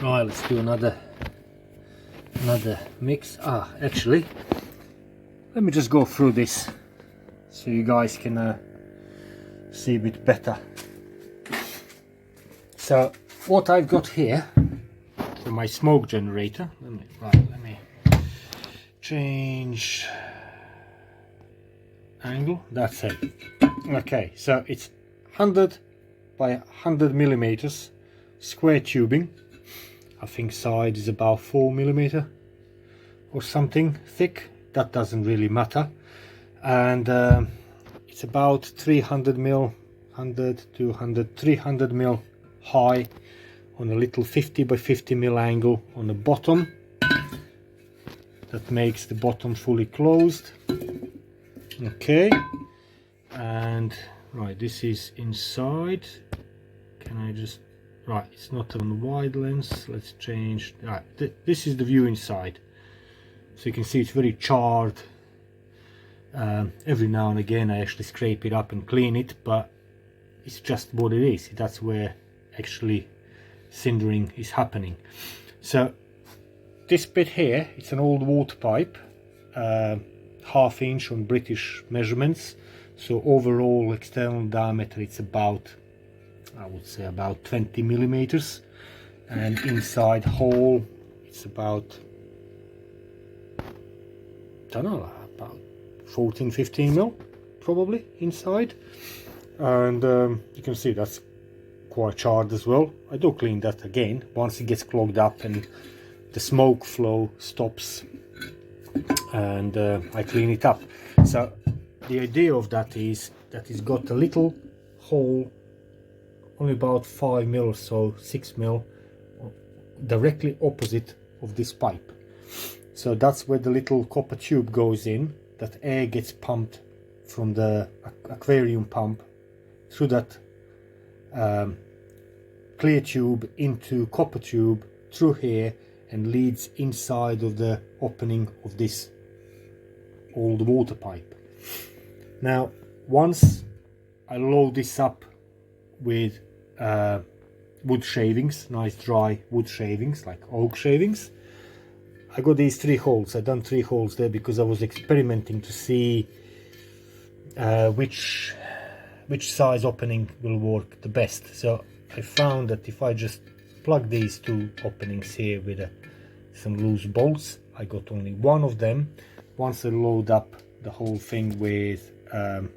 Right, let's do another mix. Actually, let me just go through this so you guys can see a bit better. So what I've got here for my smoke generator, let me change angle. That's it. Okay, so it's 100 by 100 millimeters square tubing. I think side is about 4 millimeter or something thick. That doesn't really matter. And it's about 300 mil, 100, 200, 300 mil high on a little 50 by 50 mil angle on the bottom. That makes the bottom fully closed. Okay, and right, this is inside. Can I just, right, it's not on wide lens. Let's change. Right, this is the view inside. So you can see it's very charred. Every now and again I actually scrape it up and clean it, but it's just what it is. That's where actually cindering is happening. So this bit here, it's an old water pipe, ½ inch on British measurements. So overall external diameter, it's about, I would say about 20 millimeters, and inside hole it's about, I don't know, about 14-15 mil probably inside. And you can see that's quite charred as well. I do clean that again once it gets clogged up and the smoke flow stops, and I clean it up. So the idea of that is that it's got a little hole, only about 5 mil or so, 6 mil, directly opposite of this pipe. So that's where the little copper tube goes in, that air gets pumped from the aquarium pump through that clear tube into copper tube through here, and leads inside of the opening of this old water pipe. Now once I load this up with wood shavings, nice dry wood shavings like oak shavings, I got these 3 holes. I done 3 holes there because I was experimenting to see which size opening will work the best. So I found that if I just plug these 2 openings here with some loose bolts, I got only one of them. Once I load up the whole thing with a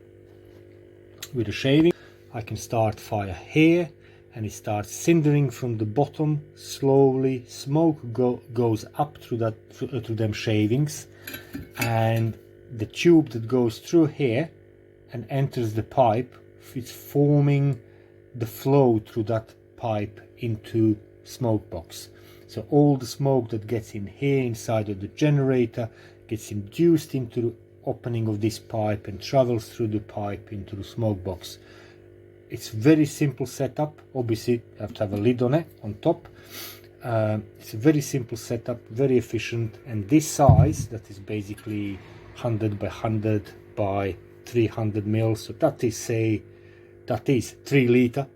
shaving, I can start fire here, and it starts cindering from the bottom slowly. Smoke goes up through them shavings, and the tube that goes through here and enters the pipe, it's forming the flow through that pipe into smoke box. So all the smoke that gets in here inside of the generator gets induced into the opening of this pipe and travels through the pipe into the smoke box. It's very simple setup. Obviously you have to have a lid on it on top. It's a very simple setup, very efficient, and this size, that is basically 100 by 100 by 300 mils, so that is 3 liter,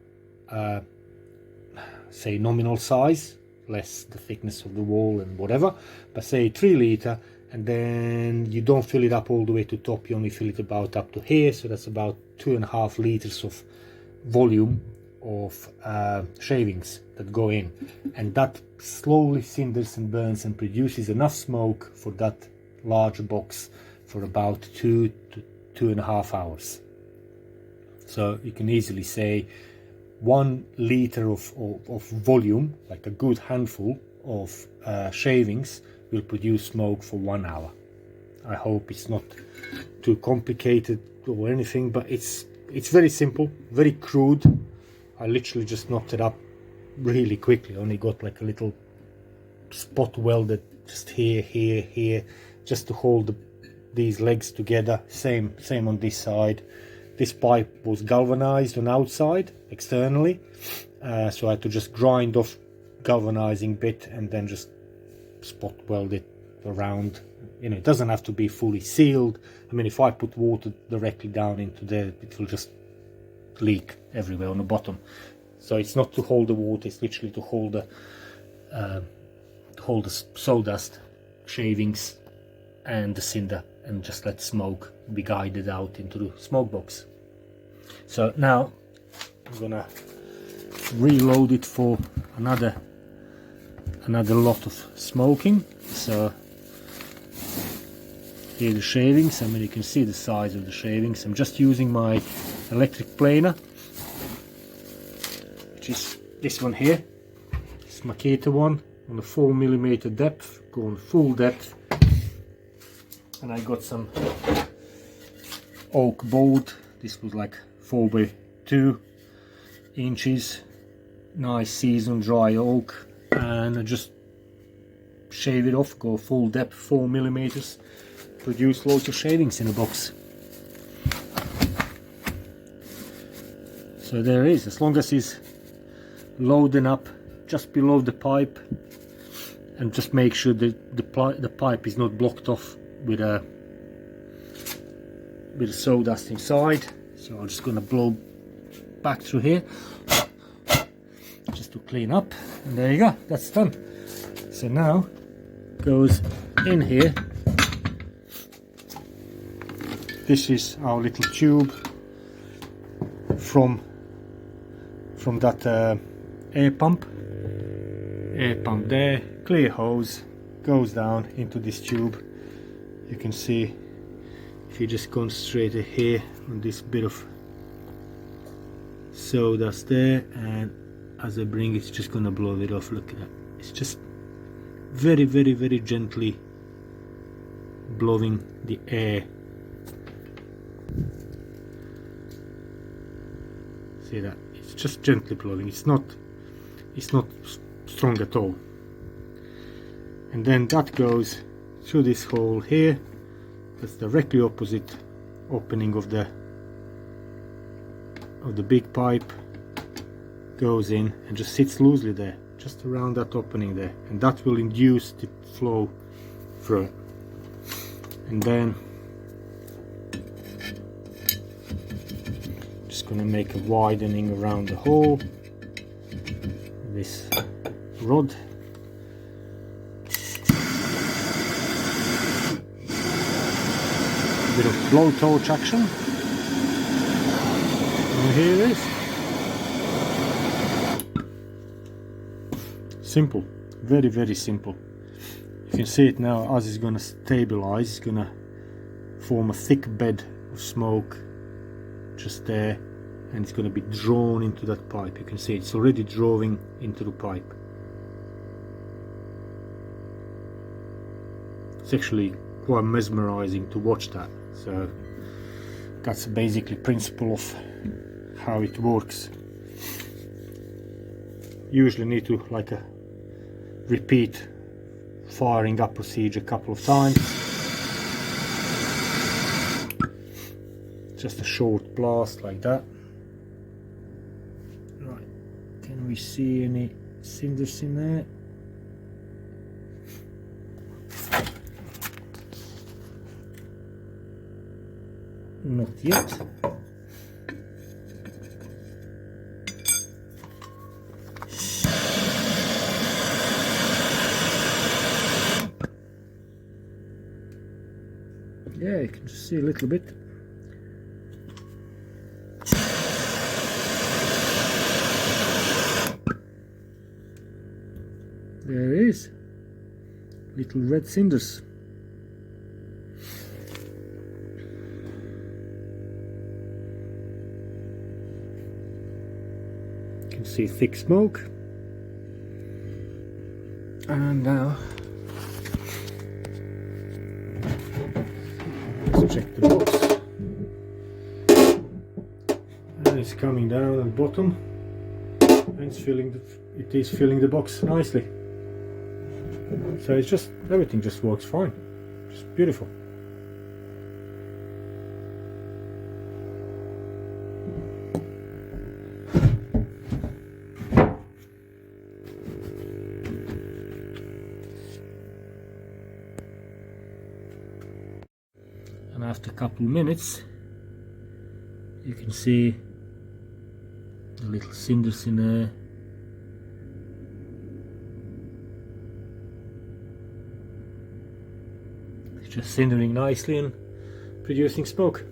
say nominal size, less the thickness of the wall and whatever, but say 3 liter, and then you don't fill it up all the way to top, you only fill it about up to here, so that's about 2.5 liters of volume of shavings that go in, and that slowly cinders and burns and produces enough smoke for that large box for about 2 to 2.5 hours. So you can easily say 1 liter of volume, like a good handful of shavings, will produce smoke for 1 hour. I hope it's not too complicated or anything, but it's very simple, very crude. I literally just knocked it up really quickly. Only got like a little spot welded just here, just to hold these legs together. Same on this side. This pipe was galvanized on outside externally, so I had to just grind off galvanizing bit and then just spot weld it around. You know, it doesn't have to be fully sealed. I mean, if I put water directly down into there, it will just leak everywhere on the bottom. So it's not to hold the water, it's literally to hold to hold the sawdust, shavings and the cinder, and just let smoke be guided out into the smoke box. So now I'm gonna reload it for another lot of smoking. So here the shavings, I mean you can see the size of the shavings. I'm just using my electric planer, which is this one here. It's Makita one on a 4mm depth, going full depth. And I got some oak board. This was like 4x2 inches, nice seasoned dry oak, and I just shave it off, go full depth 4mm, produce loads of shavings in a box. So there it is, as long as it's loading up just below the pipe, and just make sure that the pipe is not blocked off with a sawdust inside. So I'm just going to blow back through here just to clean up, and there you go, that's done. So now goes in here. This is our little tube from that air pump there, clear hose, goes down into this tube. You can see if you just concentrate it here on this bit of sawdust there, and as I bring it, it's just gonna blow it off. Look at that, it's just very, very, very gently blowing the air. See that? It's just gently blowing, it's not strong at all. And then that goes through this hole here. That's directly opposite opening of the big pipe. Goes in and just sits loosely there, just around that opening there, and that will induce the flow through. And then just gonna make a widening around the hole. This rod. Bit of blowtorch action, and here it is. Simple, very, very simple. You can see it now as it's going to stabilize. It's going to form a thick bed of smoke just there, and it's going to be drawn into that pipe. You can see it's already drawing into the pipe. It's actually quite mesmerizing to watch that. So that's basically principle of how it works. Usually need to repeat firing up procedure a couple of times. Just a short blast like that. Right, can we see any cinders in there? Not yet. Yeah, you can just see a little bit. There it is. Little red cinders. You can see thick smoke. And now let's check the box. And it's coming down at the bottom, and it is filling the box nicely. So it's just, everything just works fine. Just beautiful. And after a couple of minutes, you can see the little cinders in there. just simmering nicely and producing smoke.